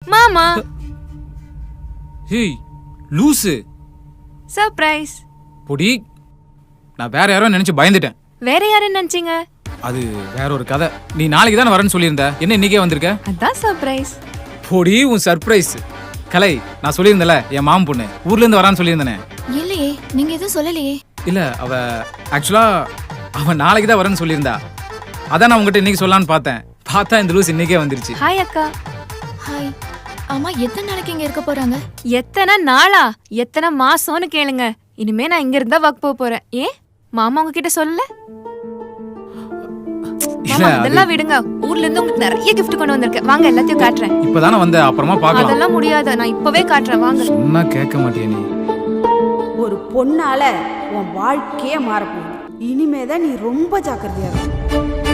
மாமா. ஹேய் லூசு. சர்ப்ரைஸ். பொடி, நான் வேற யாரோ நினைச்சு பயந்துட்டேன். வேற யாருன்னு நினைச்சீங்க? அது வேற ஒரு கதை. நீ நாளைக்கு தானே வரேன்னு சொல்லியிருந்த, என்ன இன்னைக்கே வந்திருக்க? அதான் சர்ப்ரைஸ். பொடி, உன் சர்ப்ரைஸ். கலை, நான் சொல்லியிருந்தல என் மாமன் பொண்ணு ஊர்ல இருந்து வரான்னு சொல்லியிருந்தேனே. இல்லையே, நீங்க எதுவும் சொல்லலையே. இல்ல, ஆக்சுவலா அவ நாளைக்கு தான் வரேன்னு சொல்லியிருந்தா. அதான் நான் உங்ககிட்ட இன்னைக்கு சொல்லலான்னு பார்த்தா இந்த லூஸ் இன்னைக்கே வந்துருச்சு. ஹாய் அக்கா. ஹாய். அம்மா எத்தனை நாளைக்கு இங்க இருக்க போறாங்க? எத்தனை நாளா எத்தனை மாசம்னு கேளுங்க. இனிமே நான் இங்க இருந்தா ஒர்க் போறேன். ஏன் மாமா உங்ககிட்ட சொல்லல? மாமா அதெல்லாம் விடுங்க. ஊர்ல இருந்து உங்களுக்கு நிறைய கிஃப்ட் கொண்டு வந்திருக்கேன். வாங்க எல்லாத்தையும் காட்டுறேன். இப்பதானே வந்த, அப்புறமா பார்க்கலாம். அதெல்லாம் முடியாது, நான் இப்பவே காட்டுறேன். வாங்க. சொன்னா கேட்க மாட்டியா நீ? ஒரு பொண்ணால உன் வாழ்க்கையே மாறப்போகுது. இனிமேதான் நீ ரொம்ப ஜாக்கிரதையா இருக்கும்.